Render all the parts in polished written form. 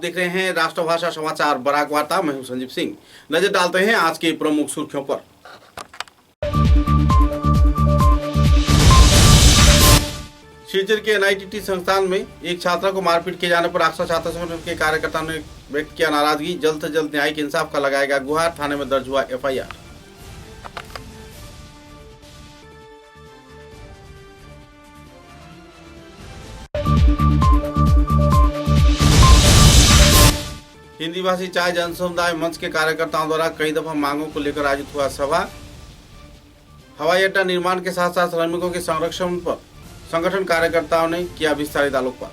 देख रहे हैं राष्ट्रभाषा समाचार बराक वार्ता। मैं हूं संजीव सिंह। नजर डालते हैं आज की प्रमुख सुर्खियों पर। शिलचर के एनआईटीटी संस्थान में एक छात्रा को मारपीट किए जाने पर आक्सा छात्र संगठन के कार्यकर्ताओं ने व्यक्त किया नाराजगी। जल्द से जल्द न्यायिक इंसाफ का लगाएगा गुहार। थाने में दर्ज हुआ एफआईआर। हिंदी भाषी चाय जन समुदाय मंच के कार्यकर्ताओं द्वारा कई दफा मांगों को लेकर आयोजित हुआ सभा। हवाई अड्डा निर्माण के साथ साथ श्रमिकों के संरक्षण पर संगठन कार्यकर्ताओं ने किया विस्तारित आलोकपात।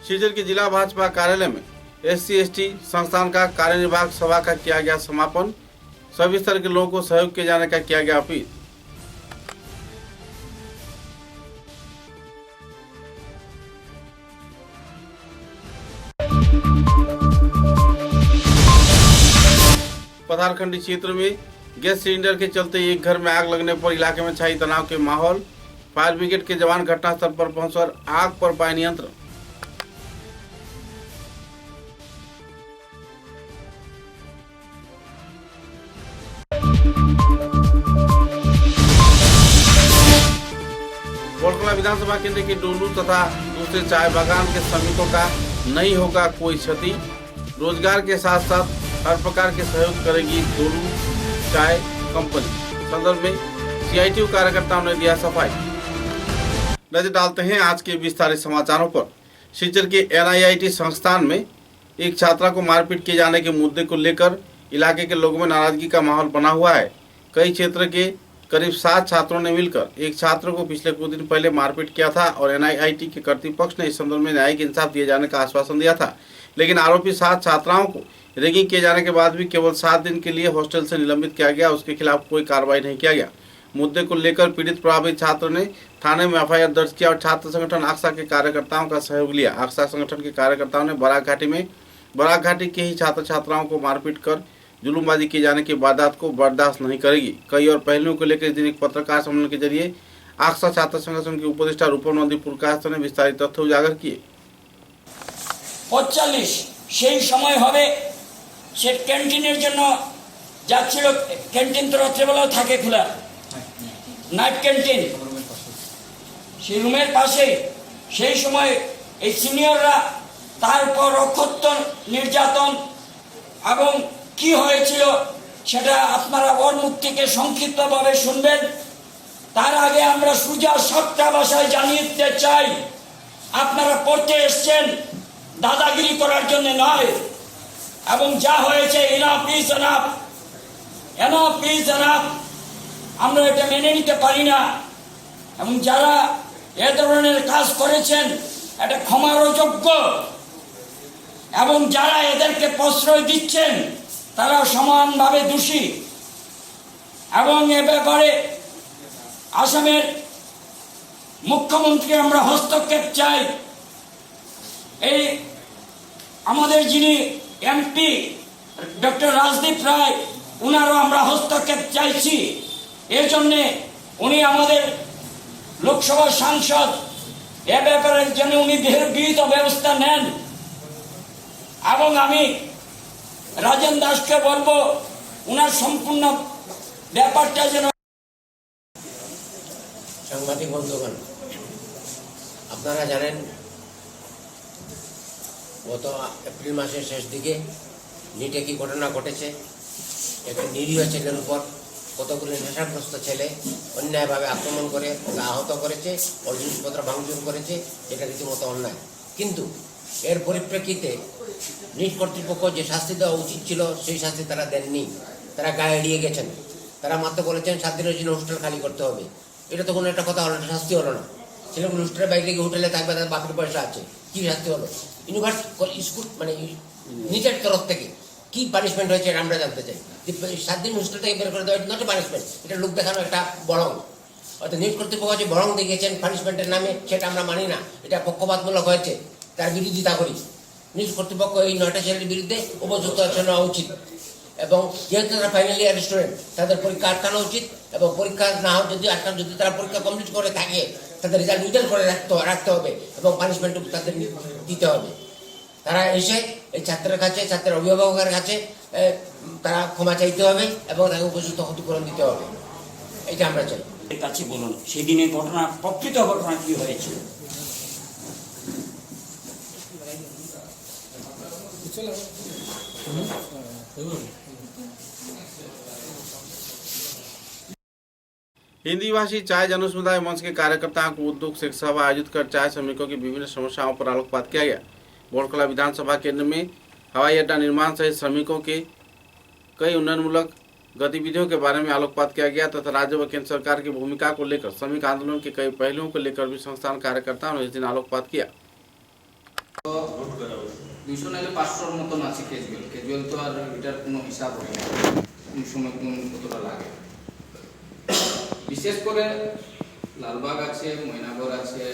शिलचर के जिला भाजपा कार्यालय में SC/ST संस्थान का कार्यनिर्वाहक सभा का किया गया समापन। सभी स्तर के लोगों को सहयोग किए जाने का किया गया अपील। पथारखंडी क्षेत्र में गैस सिलेंडर के चलते एक घर में आग लगने पर इलाके में छाई तनाव के माहौल। फायर ब्रिगेड के जवान घटनास्थल पर पहुंचकर आग पर पाए नियंत्रण। बोरकला विधानसभा केंद्र के डोलू तथा दूसरे चाय बागान के श्रमिकों का नहीं होगा कोई क्षति। रोजगार के साथ साथ हर प्रकार के सहयोग करेगी डोलू चाय कंपनी। संदर्भ में CITU कार्यकर्ताओं ने दिया सफाई। नजर डालते हैं आज के विस्तारित समाचारों पर। शिलचर के NIIT संस्थान में एक छात्रा को मारपीट किए जाने के मुद्दे को लेकर इलाके के लोगों में नाराजगी का माहौल बना हुआ है। कई क्षेत्र के करीब 7 छात्रों ने मिलकर एक छात्र को पिछले कुछ दिन पहले मारपीट किया था और NIIT के कर्तृपक्ष ने इस संदर्भ में न्यायिक इंसाफ दिए जाने का आश्वासन दिया था। लेकिन आरोपी 7 छात्राओं को रैगिंग किए जाने के बाद भी केवल 7 दिन के लिए हॉस्टल से निलंबित किया गया। उसके खिलाफ कोई कार्रवाई नहीं किया गया। मुद्दे को लेकर पीड़ित प्रभावित छात्र ने थाने में FIR दर्ज किया और छात्र संगठन आक्सा के कार्यकर्ताओं का सहयोग लिया। आक्सा संगठन के कार्यकर्ताओं ने बराक घाटी के ही छात्र छात्राओं को मारपीट कर जुलूमबाजी किए जाने की वारदात को बर्दाश्त नहीं करेगी। कई और पहलुओं को लेकर इस दिन एक पत्रकार सम्मेलन के जरिए आक्सा छात्र संगठन के उपदेष्टा रूपम नंदी पुरकायस्थ ने विस्तारित तथ्य उजागर किए। 45 সেই সময় হবে সে ক্যান্টিনের জন্য যাচ্ছিল। ক্যান্টিন তো রাত্রেবেলাও থাকে খোলা, নাইট ক্যান্টিন সেই রুমের পাশে। সেই সময় এই সিনিয়ররা তার উপর অকথ্য নির্যাতন এবং কি হয়েছিল সেটা আপনারা ওর মুখ থেকে সংক্ষিপ্তভাবে শুনবেন। তার আগে আমরা সুজা সত্য ভাষায় জানিয়ে দিতে চাই, আপনারা পড়তে এসছেন দাদাগিরি করার জন্য নয়। এবং যা হয়েছে enough is enough, enough is enough. আমরা এটা মেনে নিতে পারি না এবং যারা এ ধরনের কাজ করেছেন এটা ক্ষমার যোগ্য এবং যারা এদেরকে প্রশ্রয় দিচ্ছেন তারা সমানভাবে দোষী। এবং এ ব্যাপারে আসামের মুখ্যমন্ত্রী আমরা হস্তক্ষেপ চাই। এই আমাদের যিনি MP ডক্টর রাজদীপ রায় উনারও আমরা হস্তক্ষেপ চাইছি। এর জন্যে উনি আমাদের লোকসভার সাংসদ, এ ব্যাপারের জন্য উনি বিহিত ব্যবস্থা নেন। এবং আমি রাজেন দাসকে বলবো উনার সম্পূর্ণ ব্যাপারটা যেন। সাংবাদিক বন্ধুগণ, আপনারা জানেন গত এপ্রিল মাসের শেষ দিকে নিটে কি ঘটনা ঘটেছে। একটা নিরীহ ছেলের উপর কতগুলি নেশাগ্রস্ত ছেলে অন্যায়ভাবে আক্রমণ করে ওকে আহত করেছে, ওর জিনিসপত্র ভাঙচুর করেছে। এটা রীতিমতো অন্যায়। কিন্তু এর পরিপ্রেক্ষিতে নিট কর্তৃপক্ষ যে শাস্তি দেওয়া উচিত ছিল সেই শাস্তি তারা দেননি। তারা গায়ে এড়িয়ে গেছেন। তারা মাত্র বলেছেন 7 দিনের জন্য হোস্টেল খালি করতে হবে। এটা তো কোনো একটা কথা হলো, শাস্তি হলো না। ছেলেগুলো হোস্টেলের বাইরে গিয়ে হোটেলে থাকবে, তাদের বাপের পয়সা আছে, কি শাস্তি হলো? ইউনিভার্সিটি স্কুল মানে নিটের তরফ থেকে কি পানিশমেন্ট হয়েছে আমরা জানতে চাই। 7 দিন হোস্টেল থেকে বের করে দেওয়া নট পানিশমেন্ট, এটা লোক দেখানো একটা বরং। হয়তো নিট কর্তৃপক্ষ যে বরং দেখিয়েছেন পানিশমেন্টের নামে, সেটা আমরা মানি না। এটা পক্ষপাতমূলক হয়েছে, তার বিরোধিতা করি। নিজ কর্তৃপক্ষ এই 9টা ছেলের বিরুদ্ধে উপযুক্ত আচরণ নেওয়া উচিত এবং যেহেতু তারা ফাইনাল ইয়ার স্টুডেন্ট তাদের পরীক্ষা আটকানো উচিত এবং পরীক্ষা না হোক যদি তারা পরীক্ষা কমপ্লিট করে থাকে তাদের রেজাল্ট উইডেল করে রাখতে হবে এবং পানিশমেন্ট তাদের দিতে হবে। তারা এসে এই ছাত্রের কাছে, ছাত্রের অভিভাবকের কাছে তারা ক্ষমা চাইতে হবে এবং তাকে উপযুক্ত ক্ষতিপূরণ দিতে হবে। এটা আমরা চাই। এর কাছে বলুন সেদিনের ঘটনা, প্রকৃত ঘটনা কি হয়েছিল? हिंदी भाषी चाय जनसमुदाय मंच के कार्यकर्ताओं को उद्योग से सभा आयोजित कर चाय श्रमिकों की विभिन्न समस्याओं पर आलोकपात किया गया। बोरकला विधानसभा केंद्र में हवाई अड्डा निर्माण सहित श्रमिकों के कई उन्नयनमूलक गतिविधियों के बारे में आलोकपात किया गया तथा राज्य व केंद्र सरकार की भूमिका को लेकर श्रमिक आंदोलन के कई पहलुओं को लेकर भी संस्थान कार्यकर्ताओं ने इस दिन आलोकपात किया। 200 নাইলে 500 মতন আছে ক্যাজুয়াল তো আর এটার কোনো হিসাব হয় না কোন সময় কোন কতটা লাগে। বিশেষ করে লালবাগ আছে, ময়নাগর আছে,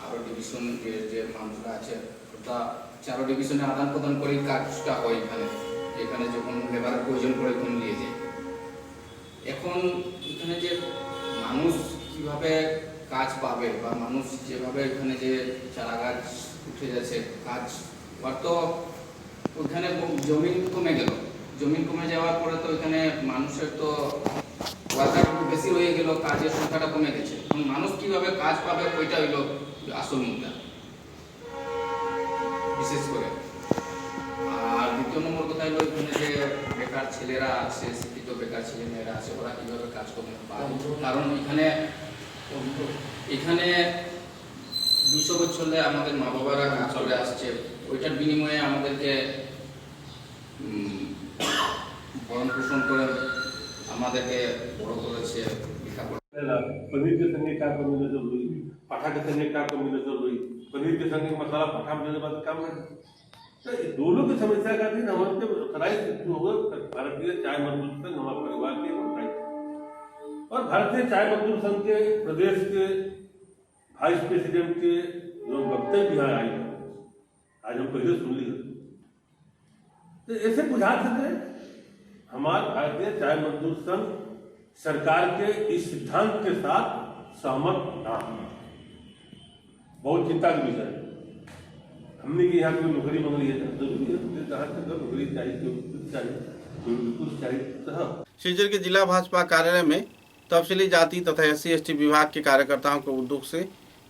আরো ডিভিশনের যে মানুষরা আছে ওটা 4 ডিভিশনে আদান প্রদান করে কাজটা হয়। এখানে যখন লেবারের প্রয়োজন পড়ে তখন নিয়ে যায়। এখন এখানে যে মানুষ কিভাবে কাজ পাবে বা মানুষ যেভাবে এখানে যে চারা গাছ উঠে যাচ্ছে কাজ তো ওইখানে জমিন কমে গেল। জমিন কমে যাওয়ার পরে তো এখানে মানুষের তো ওয়ার্কার বেশি হয়ে গেল, কাজের সংখ্যাটা কমে গেছে। এখন মানুষ কিভাবে কাজ পাবে ওইটা হইল আসল মুদ্রা বিশেষ করে। আর দ্বিতীয় নম্বর কথা হলো এখানে যে বেকার ছেলেরা আছে, শিক্ষিত বেকার ছেলে মেয়েরা আছে, ওরা কিভাবে কাজ করবে পাবে। কারণ এখানে 200 বছর ধরে আমাদের মা বাবারা কাজ করে আসছে, ওইটার বিনিময়ে আমাদেরকে ভরণ পোষণ করে আমাদেরকে বড় করেছে, লেখাপড়া। पनीर के संगे क्या कॉम्बिनेशन हुई, पाठा के संगे क्या कॉम्बिनेशन हुई, पनीर के संगे मसाला पाठा में देने बाद काम है। तो दोनों की समस्या का दिन हमारे खराई होगा भारतीय चाय मजदूर संघ हमारे परिवार के और भारतीय चाय मजदूर संघ के प्रदेश के वाइस प्रेसिडेंट के जो वक्तव्य यहाँ आए आज हम पहले सुन लिए। तो ऐसे बुझा सके हमारे भारतीय चाय मजदूर संघ सरकार के इस सिद्धांत के साथ सहमत ना। बहुत चिंता की विषय है। हमने कि यहाँ कोई नौकरी मांग रही है जरूरी है, कहा नौकरी चाहिए। शिवचर के जिला भाजपा कार्यालय में तफसीली जाति तथा SC/ST विभाग के कार्यकर्ताओं को उद्योग से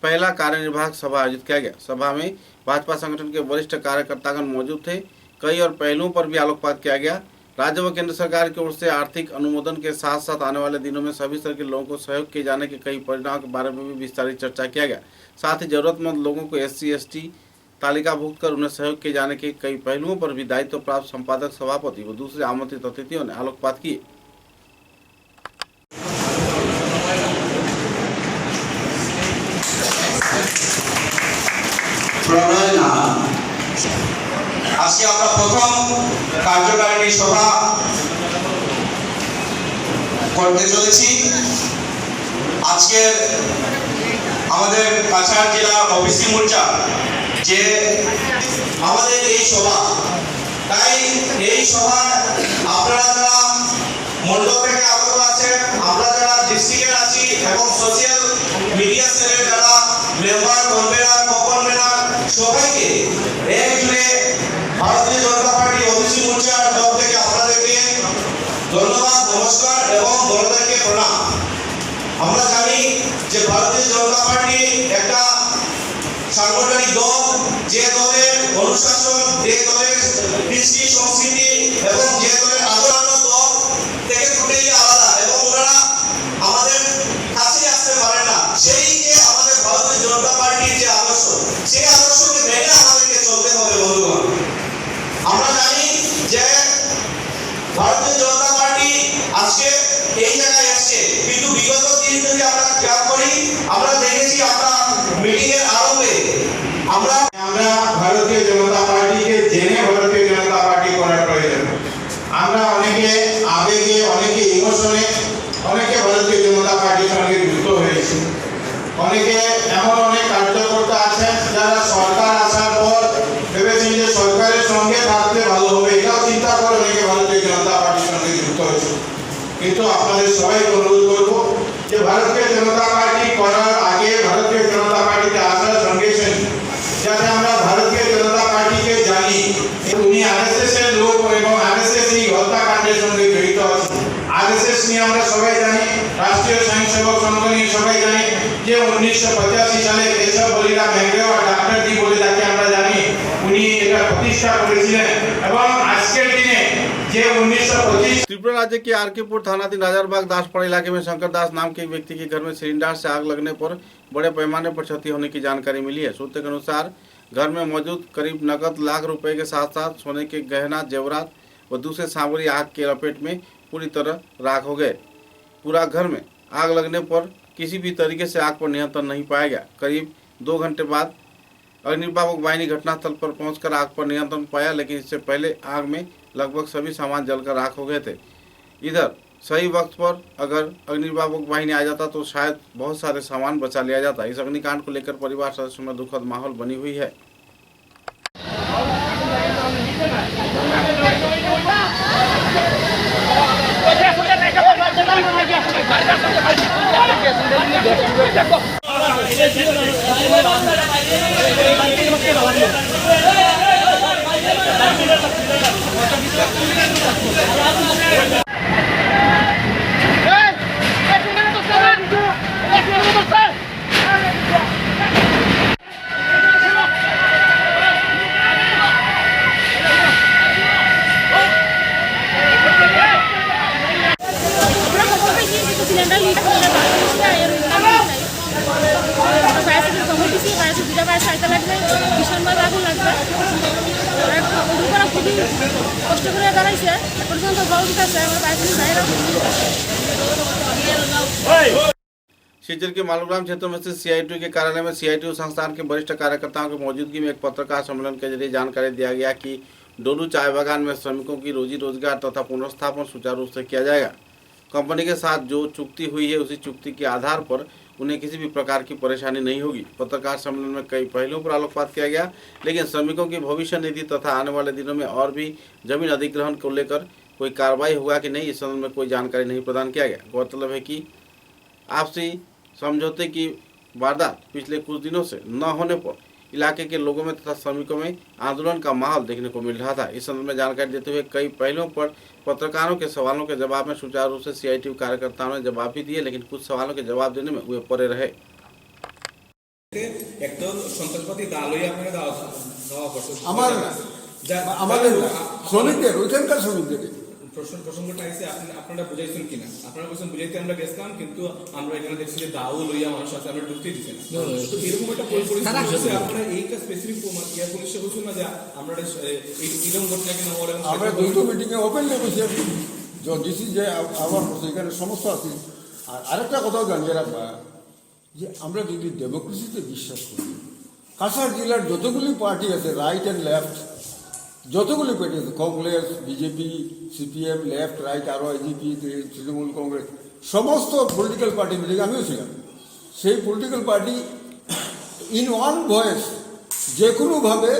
पहला कार्यनिर्वाहक सभा आयोजित किया गया। सभा में भाजपा संगठन के वरिष्ठ कार्यकर्तागण मौजूद थे। कई और पहलुओं पर भी आलोकपात किया गया। राज्य व केंद्र सरकार की ओर से आर्थिक अनुमोदन के साथ साथ आने वाले दिनों में सभी स्तर के लोगों को सहयोग किए जाने के कई परिणामों के बारे में भी विस्तारित चर्चा किया गया। साथ ही जरूरतमंद लोगों को SC/ST तालिकाभुक्त कर उन्हें सहयोग किए जाने के कई पहलुओं पर भी दायित्व प्राप्त संपादक, सभापति व दूसरे आमंत्रित अतिथियों ने आलोकपात किए। আজকে আমরা প্রথম কার্যকারিণী সভা করতে চলেছি। আজকে আমাদের কাছাড় জেলা ওবিসি মোর্চা যে আমাদের এই সভা, তাই এই সভা আপনারা যারা মন্ডল থেকে আগত আছেন, আমরা যারা ডিস্ট্রিক্টের আছি এবং সোশ্যাল মিডিয়া সেলের যারা মেম্বার, কনভেনার, কো-কনভেনার সবাইকে একজুড়ে ভারতীয় জনতা পার্টি ওবিসি মোর্চার তরফ থেকে আপনাদেরকে ধন্যবাদ, নমস্কার এবং বড়দেরকে প্রণাম। আমরা জানি যে ভারতীয় জনতা পার্টি একটা সাংগঠনিক দল, যে দলের অনুশাসন, যে দলের কৃষ্টি সংস্কৃতি এবং যে দলের আচরণ দল থেকে টোটালি আলাদা এবং ওনারা আমাদের কাছে আসতে পারে না। সেই যে আমাদের ভারতীয় জনতা পার্টির যে আদর্শ, সেই আদর্শকে মেনে আমাদেরকে চলতে হবে বন্ধুগণ। আমরা জানি যে ভারতীয় জনতা পার্টি আজকে এই জায়গায় এসছে, কিন্তু বিগত দিন যদি আমরা খেয়াল করি, আমরা দেখেছি আমরা মিটিং এর আরম্ভে আমরা ভারতীয় জনতা পার্টিকে জেনে ভারতীয় জনতা পার্টি করার প্রয়োজন। আমরা অনেকে আবেগে, অনেকে ইমোশনে, অনেকে ভারতীয় জনতা পার্টির সঙ্গে যুক্ত হয়েছে। অনেকে এমন অনেক কার্যকর্তা আছেন যারা সরকার আসার পর ভেবেছেন যে সরকারের সঙ্গে থাকতে ভালো হবে, এটাও চিন্তা করে অনেকে ভারতীয় জনতা পার্টির সঙ্গে যুক্ত হয়েছে। কিন্তু আপনারা স্বয়ংসেবক সংগঠনের সবাই জানি যে 1985 সালে কেশব বলিরাম হেগড়ে ডাক্তার জি বলে যাকে আমরা জানি উনি এটা প্রতিষ্ঠা করেছিলেন এবং আজকের দিনে যে 1925 त्रिपुरा राज्य के आरकेपुर थानाधीन राजारबाग दासपाड़ा इलाके में शंकर दास नाम के एक व्यक्ति के घर में सिलेंडर से आग लगने पर बड़े पैमाने पर क्षति होने की जानकारी मिली है। सूत्र के अनुसार घर में मौजूद करीब नकद लाख रुपए के साथ साथ सोने के गहना जेवरात व दूसरे सामग्री आग के लपेट में पूरी तरह राख हो गए। पूरा घर में आग लगने पर किसी भी तरीके से आग पर नियंत्रण नहीं पाया गया। करीब 2 घंटे बाद अग्निनिर्वापक वाहिनी घटनास्थल पर पहुंचकर आग पर नियंत्रण पाया, लेकिन इससे पहले आग में लगभग सभी सामान जलकर राख हो गए थे। इधर सही वक्त पर अगर अग्निनिर्वापक वाहिनी आ जाता तो शायद बहुत सारे सामान बचा लिया जाता। इस अग्निकांड को लेकर परिवार सदस्यों में दुखद माहौल बनी हुई है। सिलेंडर लीक होने সাইকেল লাগবে ভীষণভাবে আগুন লাগবে ওরা খুবই কষ্ট করে দাঁড়াইছে পর্যন্ত বহুত আছে আমার বাইরে বাইরে शिवचर के मालूग्राम क्षेत्र में स्थित सीआईटीयू के कार्यालय में सीआईटीयू संस्थान के वरिष्ठ कार्यकर्ताओं की मौजूदगी में एक पत्रकार सम्मेलन के जरिए जानकारी दिया गया कि डोलू चाय बागान में श्रमिकों की रोजी रोजगार तथा पुनर्स्थापन सुचारू रूप से किया जाएगा। कंपनी के साथ जो चुक्ति हुई है उसी चुक्ति के आधार पर उन्हें किसी भी प्रकार की परेशानी नहीं होगी। पत्रकार सम्मेलन में कई पहलुओं पर आलोकपात किया गया, लेकिन श्रमिकों की भविष्य निधि तथा आने वाले दिनों में और भी जमीन अधिग्रहण को लेकर कोई कार्रवाई होगा कि नहीं, इस संबंध में कोई जानकारी नहीं प्रदान किया गया। गौरतलब है कि आपसी समझौते की वारदात पिछले कुछ दिनों से न होने पर इलाके के लोगों में तथा श्रमिकों में आंदोलन का माहौल देखने को मिल रहा था। इस संबंध में जानकारी देते हुए कई पहलुओं पर पत्रकारों के सवालों के जवाब में सुचारू रूप से सीआईटीयू कार्यकर्ताओं ने जवाब भी दिए, लेकिन कुछ सवालों के जवाब देने में वे परे रहे। প্রসঙ্গটা আছে আপনারা বুঝাইছেন কিনা, আপনারা বলছেন বুঝাইতে আমরা গেছিলাম, কিন্তু আমরা এখানে দেখছি যে দাও লইয়া মানুষ আছে, আমরা ঢুকতে দিচ্ছি না। তো এরকম একটা পরিস্থিতি আপনারা এইটা স্পেসিফিক কেয়ার পুলিশে বলছেন না যে আমরা এই ইলম ঘটনা কিনা হওয়ার আমরা দুটো মিটিংয়ে ওপেন নেগোসিয়েশন দিছি যে আমার এখানে সমস্যা আছে। আর আরেকটা কথাও জানিয়ে রাখবা যে আমরা যদি ডেমোক্রেসিতে বিশ্বাস করি, কাছাড় জেলার যতগুলি পার্টি আছে রাইট অ্যান্ড লেফট, যতগুলি পার্টি আছে Congress, BJP, CPM, left right, আরও এজিপি, তৃণমূল কংগ্রেস, সমস্ত পলিটিক্যাল পার্টি মিটিং আমিও ছিলাম। সেই political party in one voice যে কোনোভাবে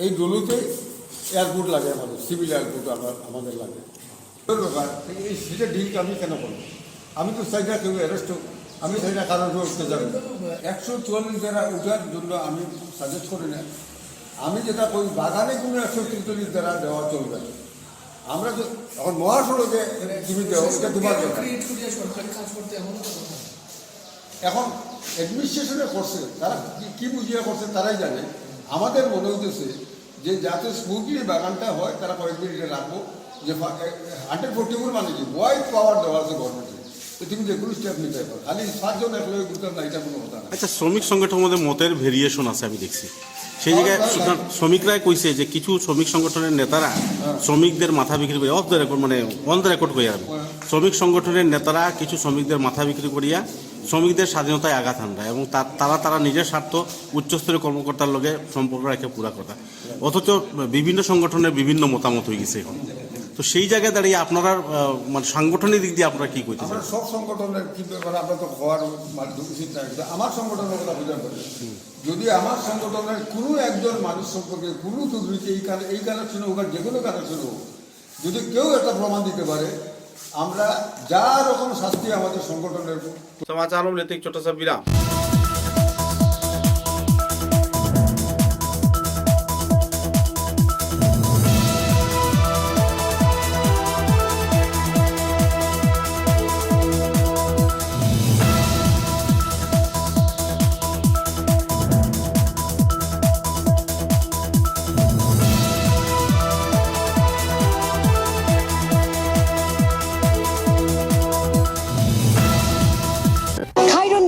এই ডলুতে এয়ারপোর্ট লাগে, আমাদের সিভিল এয়ারপোর্ট আমাদের লাগে। ব্যাপার এই সেটা ডিলটা আমি কেন করবো? আমি তো চাই না কেউ অ্যারেস্ট হোক, আমি চাই না কারোর উঠতে যাবে। 144 দ্বারা উঠার জন্য আমি সাজেস্ট করি না। আমি যেটা করি বাগানে কোনো 143 দ্বারা দেওয়া চলবে না। আমরা তো এখন মহাসড়কে তুমি দেও, এটা তোমার এখন অ্যাডমিনিস্ট্রেশনে করছে, তারা কি বুঝিয়ে করছে তারাই জানে। আমাদের মনে হইতেছে যে যাতে স্মুথলি বাগানটা হয়, তারা কয়েকদিন এটা রাখবো যে 144 মানে কি ওয়াইড পাওয়ার দেওয়া আছে গভর্নমেন্টে, তো তুমি যে কোনো স্টেপ নিতে পারো। খালি 7 জন একলগে করতাম না, এটা কোনো কথা না। আচ্ছা, শ্রমিক সংগঠনের মধ্যে মতের ভেরিয়েশন আছে আমি দেখছি। সেই জায়গায় শ্রমিকরাই কইছে যে কিছু শ্রমিক সংগঠনের নেতারা শ্রমিকদের মাথা বিক্রি করে অফ দ্য রেকর্ড, মানে অন দ্য রেকর্ড হয়ে যাবে, শ্রমিক সংগঠনের নেতারা কিছু শ্রমিকদের মাথা বিক্রি করিয়া শ্রমিকদের স্বাধীনতায় আঘাত হানরা এবং তারা নিজের স্বার্থ উচ্চস্তরীয় কর্মকর্তার লগে সম্পর্ক রেখে পুরা কথা, অথচ বিভিন্ন সংগঠনের বিভিন্ন মতামত হয়ে গেছে এখন। তো সেই জায়গায় দাঁড়িয়ে আপনারা মানে সাংগঠনিক দিক দিয়ে আপনারা কি করতে চান? আমরা সব সংগঠনের কি ব্যাপারে আমরা তো হওয়ার উচিত না, আমার সংগঠনের কথা বুঝার পারি। যদি আমার সংগঠনের কোনো একজন মানুষ সম্পর্কে কোনো দুর্নীতি এই কানেকশন হোক আর যে কোনো কানেকশন হোক, যদি কেউ একটা প্রমাণ দিতে পারে, আমরা যা রকম শাস্তি আমাদের সংগঠনের। समाचारों में लेते एक छोटा सा विराम।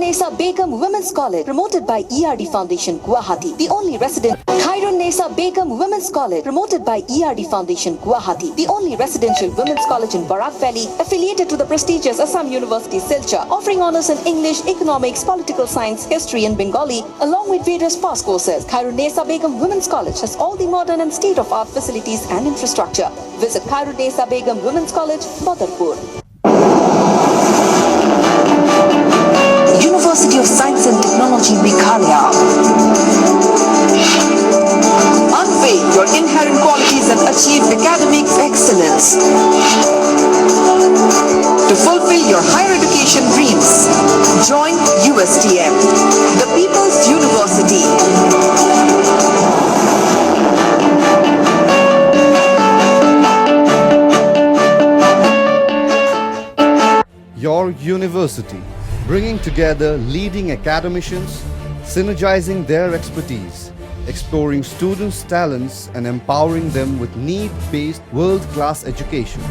Khairun-Nisa Begum Women's College, promoted by ERD Foundation, Guwahati, the only Khairun-Nisa Begum Women's College, promoted by ERD Foundation, Guwahati, the only residential women's college in Barak Valley, affiliated to the prestigious Assam University, Silchar, offering honors in English, economics, political science, history and Bengali, along with various past courses. Khairun-Nisa Begum Women's College has all the modern and state-of-art facilities and infrastructure. Visit Khairun-Nisa Begum Women's College, Badarpur. University of Science and Technology, Meghalaya. Unveil your inherent qualities and achieve academic excellence. To fulfill your higher education dreams, join USTM, the People's University. Your university, bringing together leading academicians, synergizing their expertise, exploring students' talents and empowering them with need-based world-class education.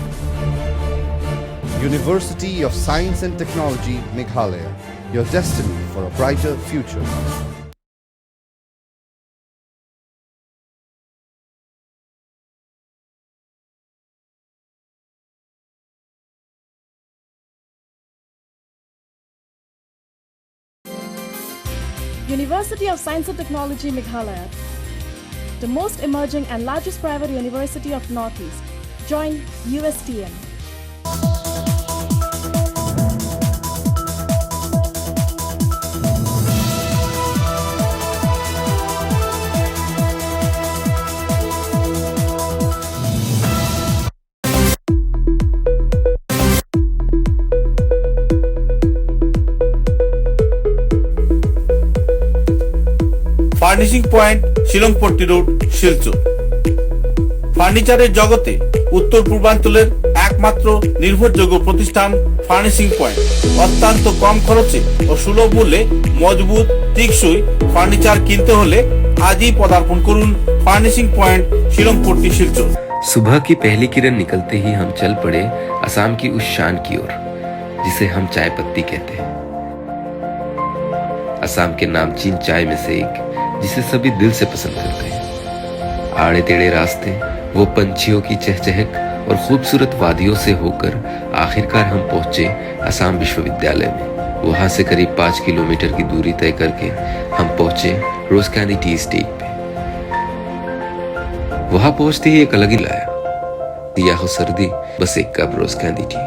University of Science and Technology, Meghalaya, your destiny for a brighter future. University of Science and Technology, Meghalaya, the most emerging and largest private university of Northeast. Join USTM. Furnishing point Shillongpatti road, Silchar. ফার্নিচারের জগতে উত্তর পূর্বাঞ্চলের একমাত্র নির্ভরযোগ্য প্রতিষ্ঠান furnishing point. অত্যন্ত কম খরচে ও সুলভ মূল্যে মজবুত টেকসই ফার্নিচার কিনতে হলে আজই পদার্পণ করুন ফার্নিশিং পয়েন্ट শিলংপট্টি, শিলচর। सुबह की पहली किरण निकलते ही हम चल पड़े असम की उस शान की ओर जिसे हम चाय पत्ती कहते हैं। असम के नामचीन चाय में से एक जिसे सभी दिल से पसंद करते हैं। आड़े टेढ़े रास्ते, वो पंछियों की चहचहक और खूबसूरत वादियों से होकर आखिरकार हम पहुंचे असम विश्वविद्यालय में। वहां से करीब 5 किलोमीटर की दूरी तय करके हम पहुंचे रोज कैंडी टी स्टेट पे। वहां पहुंचते ही एक अलग ही लाया, या हो सर्दी बस एक कप रोज कैंडी टी,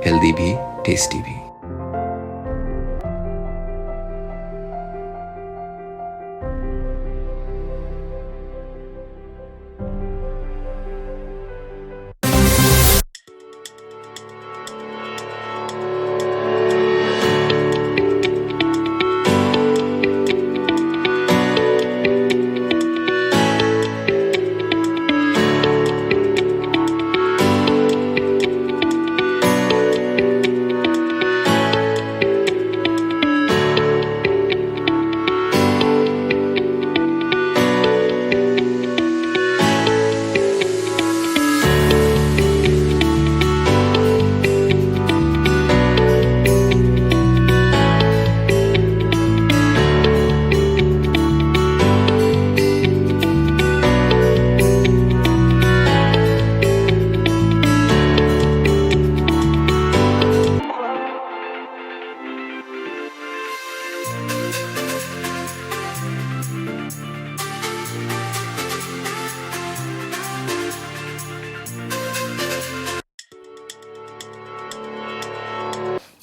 हेल्दी भी टेस्टी भी।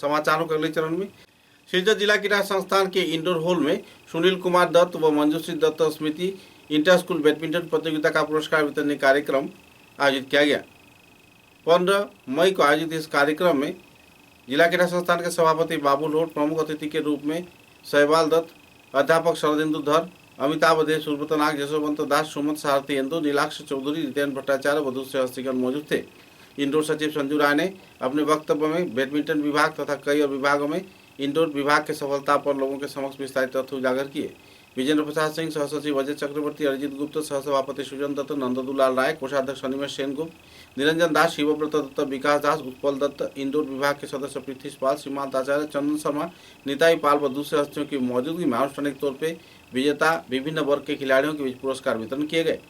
समाचारों के अगले चरण में सिलचर जिला क्रीड़ा संस्थान के इंडोर हॉल में सुनील कुमार दत्त व मंजूश्री दत्त स्मृति इंटर स्कूल बैडमिंटन प्रतियोगिता का पुरस्कार वितरण कार्यक्रम आयोजित किया गया। 15 मई को आयोजित इस कार्यक्रम में जिला क्रीड़ा संस्थान के सभापति बाबू लोट, प्रमुख अतिथि के रूप में सहवाल दत्त, अध्यापक शरदेंदु धर, अमिताभ अधे, सुब्रत नाग, जशवंत दास, सुमत सारथी इंदु, नीलाक्ष चौधरी, जितेंद्र भट्टाचार्य, वधु से हस्तिगण मौजूद थे। इंडोर सचिव संजू राय ने अपने वक्तव्य में बैडमिंटन विभाग तथा कई और विभागों में इंडोर विभाग की सफलता पर लोगों के समक्ष विस्तारित तथ्य उजागर किए। विजेंद्र प्रसाद सिंह, सहसचिव अजय चक्रवर्ती, अरिजीत गुप्त, सहसभापति सुजन दत्त, नंददुलाल राय, कोषाध्यक्ष अनिमेष सेनगुप्त, निरंजन दास, शिवव्रत दत्त, विकास दास, उत्पल दत्त, इंदौर विभाग के सदस्य पृथ्वीश पाल, सीमांत आचार्य, चंदन शर्मा, निताई पाल व दूसरे हस्तियों की मौजूदगी में आनुष्ठानिक तौर पर विजेता विभिन्न वर्ग के खिलाड़ियों के बीच पुरस्कार वितरण किए गए।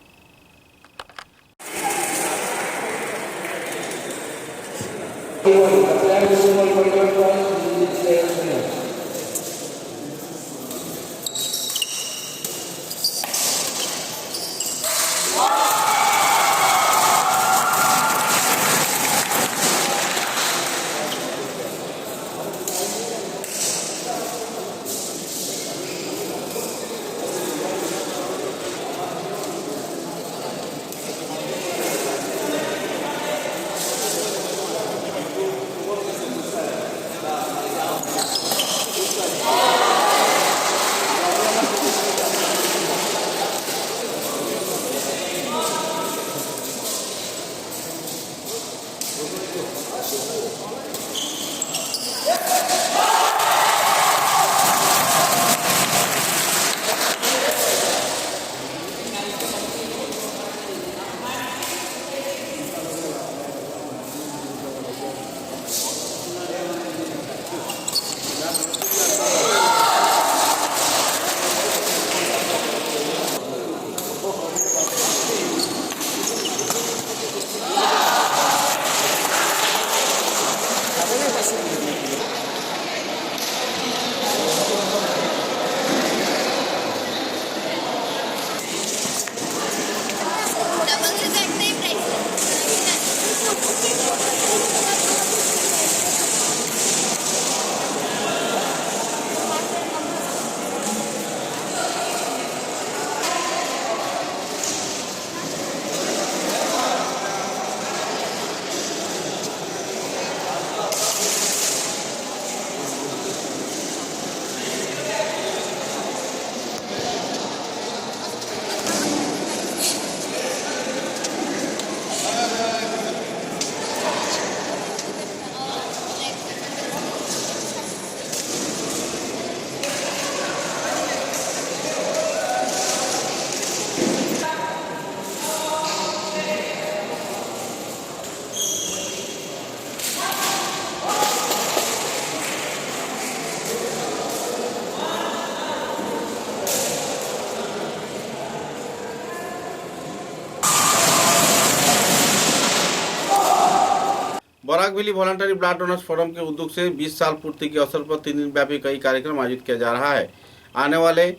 बराकवेली वॉलंटरी ब्लड डोनर्स फोरम के उद्योग से 20 साल पूर्ति के अवसर पर 3 दिन व्यापी कई कार्यक्रम आयोजित किया जा रहा है। आने वाले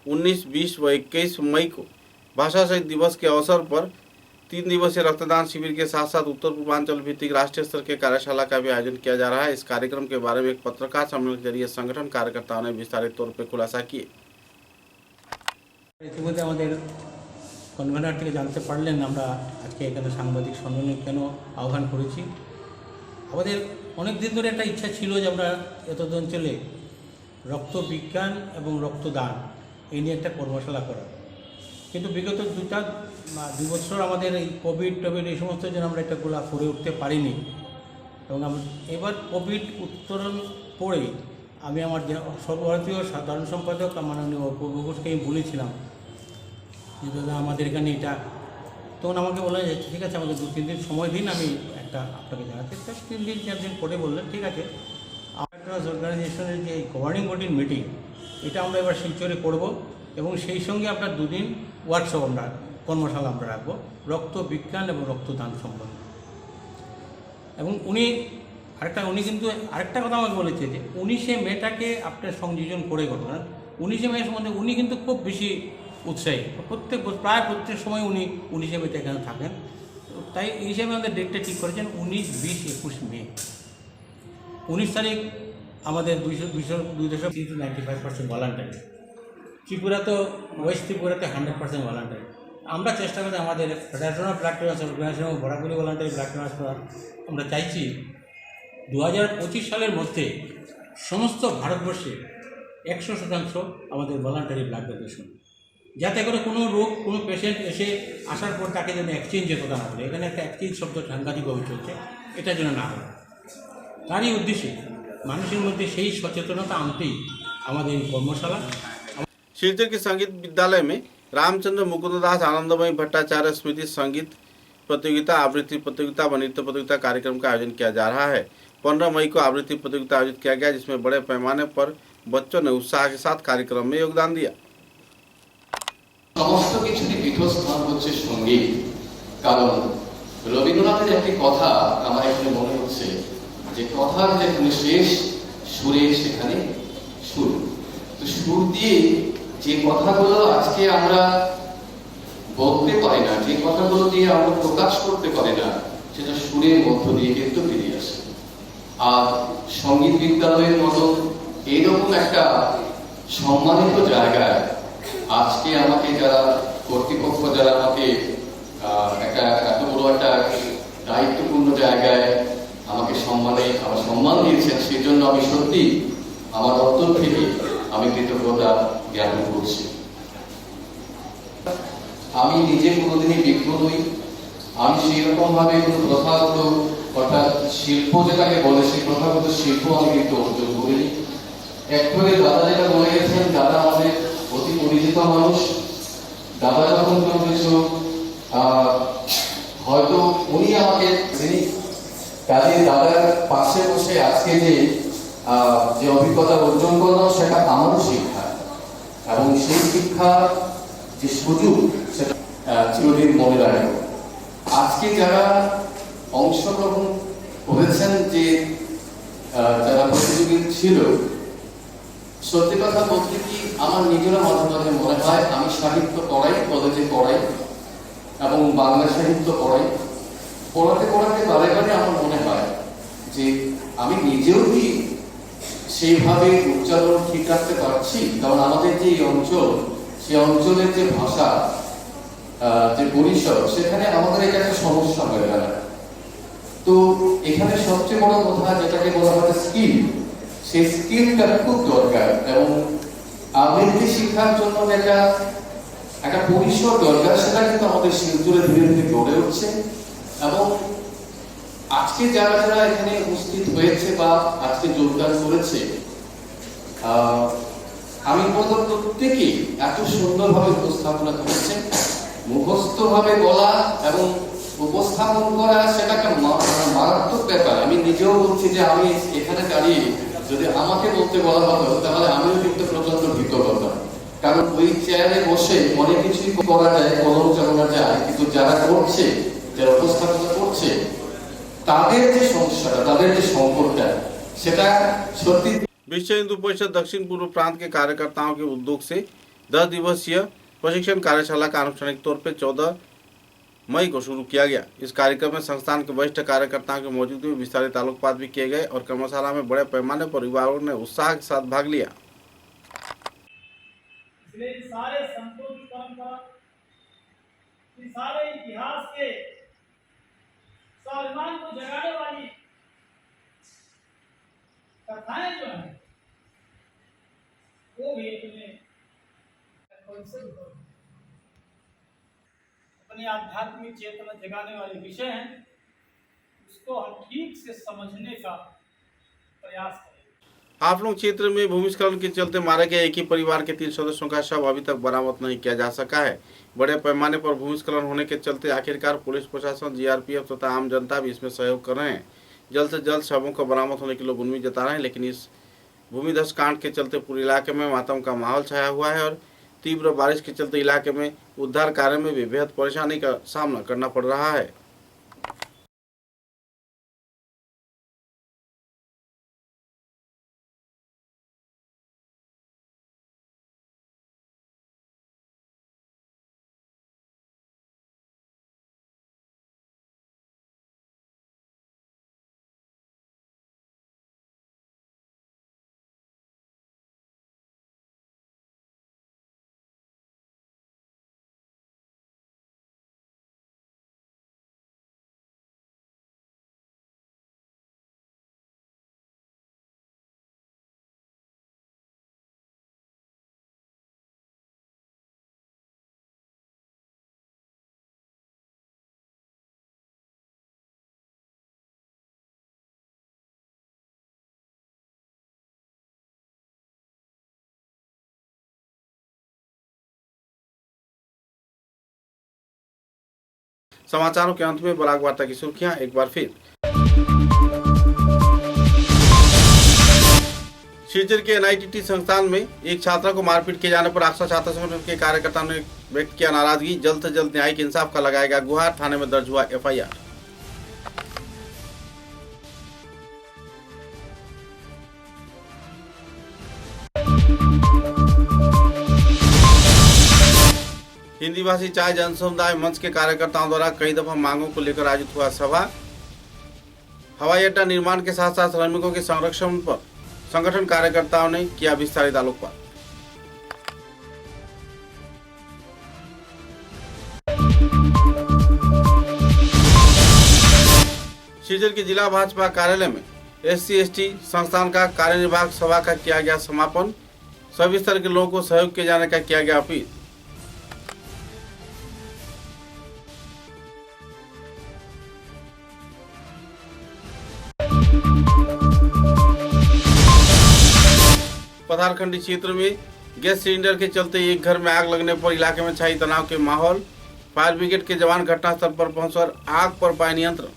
19, 20 व 21 मई को भाषा शहीद दिवस के अवसर पर 3 दिवसीय रक्तदान शिविर के साथ साथ उत्तर पूर्वांचल भित्तिक राष्ट्रीय स्तर के कार्यशाला का भी आयोजन किया जा रहा है। इस कार्यक्रम के बारे में एक पत्रकार सम्मेलन के जरिए संगठन कार्यकर्ताओं ने विस्तारित तौर पर खुलासा किए। ইতিমধ্যে আমাদের কনভেনার থেকে জানতে পারলেন আমরা আজকে এখানে সাংবাদিক সম্মেলন কেন আহ্বান করেছি। আমাদের অনেক দিন ধরে একটা ইচ্ছা ছিল যে আমরা এতদ অঞ্চলে রক্ত বিজ্ঞান এবং রক্তদান এই নিয়ে একটা কর্মশালা করা, কিন্তু বিগত 2 বছর আমাদের এই কোভিড এই সমস্ত জন্য আমরা একটা গোলা করে উঠতে পারিনি। এবং এবার কোভিড উত্তরণ পড়ে আমি আমার সর্বভারতীয় সাধারণ সম্পাদক মাননীয় অপূর্ব ঘোষকে বলেছিলাম যে দাদা আমাদের এখানে এটা, তখন আমাকে বলা যায় ঠিক আছে আমাদের 2-3 দিন সময় দিন, আমি একটা আপনাকে জানাতে। 3 দিন 4 দিন পরে বললেন ঠিক আছে। আমাদের অর্গানাইজেশনের যে গভর্নিং বডির মিটিং এটা আমরা এবার শিলচরে করব এবং সেই সঙ্গে আপনার 2 দিন ওয়ার্কশপ আমরা কর্মশালা আমরা রাখবো রক্ত বিজ্ঞান এবং রক্তদান সম্বন্ধে। এবং উনি কিন্তু আরেকটা কথা আমাকে বলেছে যে 19শে মেটাকে আপনার সংযোজন করে করবেন। 19শে মে সম্বন্ধে উনি কিন্তু খুব বেশি উৎসাহী, প্রায় প্রত্যেক সময় উনি 19শে মেতে এখানে থাকেন। তাই এই হিসেবে আমাদের ডেটটা ঠিক করেছেন 19, 20, 21 মে। 19 তারিখ আমাদের 295% ভলান্টারি। ত্রিপুরা তো ওয়েস্ট ত্রিপুরাতে 100% ভলান্টারি। আমরা চেষ্টা করি আমাদের federation of blood donors organisation এবং বরাকবেলি ভলান্টারি ব্লাড ডোনার্স আমরা চাইছি 2025 সালের মধ্যে সমস্ত ভারতবর্ষে 100% আমাদের ভলান্টারি ব্লাড ডোনেশন, যাতে করে কোনো রোগ কোনো পেশেন্ট এসে আসার পর তাকে যেন এক্সচেঞ্জের কথা না বলে। এখানে একটা এক্সচেঞ্জ শব্দ সাংঘাতিকভাবে চলছে, এটা যেন না হয়। তারই উদ্দেশ্যে মানুষের মধ্যে সেই সচেতনতা আনতেই আমাদের এই কর্মশালা। शिलचर के संगीत विद्यालय में रामचंद्र मुकुंददास आनंदमयी भट्टाचार्य स्मृति संगीत प्रतियोगिता, आवृत्ति प्रतियोगिता व नृत्य प्रतियोगिता कार्यक्रम का आयोजन किया जा रहा है। 15 मई को आवृत्ति प्रतियोगिता आयोजित किया गया, जिसमें बड़े पैमाने पर बच्चों ने उत्साह के साथ कार्यक्रम में योगदान दिया। সমস্ত কিছুরই পীঠস্থান হচ্ছে সঙ্গীত। কারণ রবীন্দ্রনাথের একটি কথা আমার এখানে মনে হচ্ছে যে কথার যেখানে শেষ সুরে সেখানে সুর। তো সুর দিয়ে যে কথাগুলো আজকে আমরা বলতে পারি না, যে কথাগুলো দিয়ে আমরা প্রকাশ করতে পারি না, সেটা সুরের মধ্য দিয়ে কিন্তু বেরিয়ে আসে। আর সঙ্গীত বিদ্যালয়ের মতো এইরকম একটা সম্মানিত জায়গায় আজকে আমাকে যারা কর্তৃপক্ষ যারা আমাকে একটা এত বড় একটা দায়িত্বপূর্ণ জায়গায় আমাকে সম্মান দিয়েছেন, সেই জন্য আমি সত্যি আমার অন্তর থেকে আমি কৃতজ্ঞতা জ্ঞাপন করছি। আমি নিজে কোনোদিনই বিজ্ঞ নই, আমি সেই রকম ভাবে কোনো প্রথাগত অর্থাৎ শিল্প যেটাকে বলে সেই প্রথাগত শিল্প আমি কিন্তু অর্জন করিনি। একটু দাদা যেটা বলে গেছেন, দাদা আমাদের অতি পরিচিত মানুষ। দাদা যখন কোনো কিছু হয়তো উনি আমাকে চিনি, কাজে দাদার পাশে বসে আজকে যে অভিজ্ঞতা অর্জন করলাম সেটা আমারও শিক্ষা, এবং সেই শিক্ষা যে সুযোগ সেটা চিরদিন মনে রাখবো। আজকে যারা অংশগ্রহণ করেছেন, যে যারা প্রতিযোগী ছিল, সত্যি কথা বলতে কি আমার নিজেরও মাঝে মাঝে মনে হয় আমি সাহিত্য পড়াই, কলেজে পড়াই এবং বাংলা সাহিত্য পড়াই, পড়াতে বারে বারে আমার মনে হয় যে আমি নিজেও কি সেইভাবে উচ্চারণ ঠিক রাখতে পারছি। কারণ আমাদের যে অঞ্চল, সেই অঞ্চলের যে ভাষা, যে পরিসর, সেখানে আমাদের এটা একটা সমস্যা হয়ে দাঁড়ায়। তো এখানে সবচেয়ে বড় কথা যেটাকে বলা হয় স্কিল, সেই স্কিলটা খুব দরকার, এবং আবৃত্তি শিক্ষার জন্য একটা পরিসর দরকার, সেটা কিন্তু আমাদের শিলচরে ধীরে ধীরে গড়ে উঠছে। এবং আজকে যারা যারা এখানে উপস্থিত হয়েছে বা আজকে যোগদান করেছে, আমি বলবো প্রত্যেকেই এত সুন্দরভাবে উপস্থাপনা করেছেন। মুখস্থ ভাবে বলা এবং উপস্থাপন করা সেটা একটা মারাত্মক ব্যাপার। আমি নিজেও বলছি যে আমি এখানে দাঁড়িয়ে যদি আমাকে বলতে বলা হতো তাহলে আমিও কিন্তু প্রচন্ড ভীত হতাম। কারণ ওই চেয়ারে বসে অনেক কিছুই করা যায়, কলম চালানো যায়, কিন্তু যারা করছে, যারা উপস্থাপনা করছে, তাদের যে সমস্যাটা, তাদের যে সংকটটা, সেটা সত্যি। विश्व हिंदू परिषद दक्षिण पूर्व प्रांत के कार्यकर्ताओं के उद्योग से 10 दिवसीय प्रशिक्षण कार्यशाला का आनुষ্ঠাनिक तौर पर 14 मई को शुरू किया गया। इस कार्यक्रम में संस्थान के वरिष्ठ कार्यकर्ताओं की मौजूदगी में विस्तारित आलोकपात भी किए गए और कर्मशाला में बड़े पैमाने पर युवाओं ने उत्साह के साथ भाग लिया। सारे संतों की परंपरा, सारे इतिहास के स्वाभिमान को जगाने वाली कथाएं जो है वो भी अपनी आध्यात्मिक चेतना जगाने वाले विषय हैं, उसको हम ठीक से समझने का प्रयास करें। हाफलोंग क्षेत्र में भूमिस्खलन के चलते मारे गए एक ही परिवार के 3 सदस्यों का शव अभी तक बरामद नहीं किया जा सका है। बड़े पैमाने पर भूमिस्खलन होने के चलते आखिरकार पुलिस प्रशासन, जीआरपीएफ तथा आम जनता भी इसमें सहयोग कर रहे हैं। जल्द से जल्द शवों को बरामद होने के लोग उम्मीद जता रहे हैं, लेकिन इस भूमिधस कांड के चलते पूरे इलाके में मातम का माहौल छाया हुआ है और तीव्र बारिश के चलते इलाके में उद्धार कार्य में भी बेहद परेशानी का सामना करना पड़ रहा है। समाचारों के अंत में बराक वार्ता की सुर्खियां एक बार फिर। शिवचर के NITT संस्थान में एक छात्रा को मारपीट किए जाने पर आक्सा छात्र संगठन के कार्यकर्ताओं ने व्यक्त किया नाराजगी। जल्द से जल्द न्यायिक इंसाफ का लगाएगा गुहार। थाने में दर्ज हुआ FIR। हिंदी भाषी चाय जन समुदाय मंच के कार्यकर्ताओं द्वारा कई दफा मांगों को लेकर आयोजित हुआ सभा। हवाई अड्डा निर्माण के साथ साथ श्रमिकों के संरक्षण पर संगठन कार्यकर्ताओं ने किया विस्तारित आलोकपात। शिवचर के जिला भाजपा कार्यालय में SC/ST संस्थान का कार्यनिर्वाहक सभा का किया गया समापन। सभी स्तर के लोगों को सहयोग किए जाने का किया गया अपील। पथारखंडी क्षेत्र में गैस सिलेंडर के चलते एक घर में आग लगने पर इलाके में छाई तनाव के माहौल। फायर ब्रिगेड के जवान घटनास्थल पर पहुंचकर आग पर पाए नियंत्रण।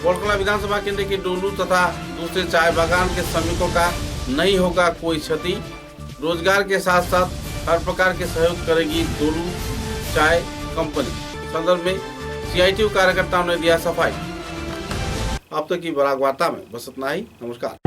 बोलकला विधानसभा केंद्र के डोलू तथा दूसरे चाय बागान के श्रमिकों का नहीं होगा कोई क्षति। रोजगार के साथ साथ हर प्रकार के सहयोग करेगी डोलू चाय कंपनी। संदर्भ में CITU कार्यकर्ताओं ने दिया सफाई। अब तक की बराक वार्ता में बस इतना ही। नमस्कार।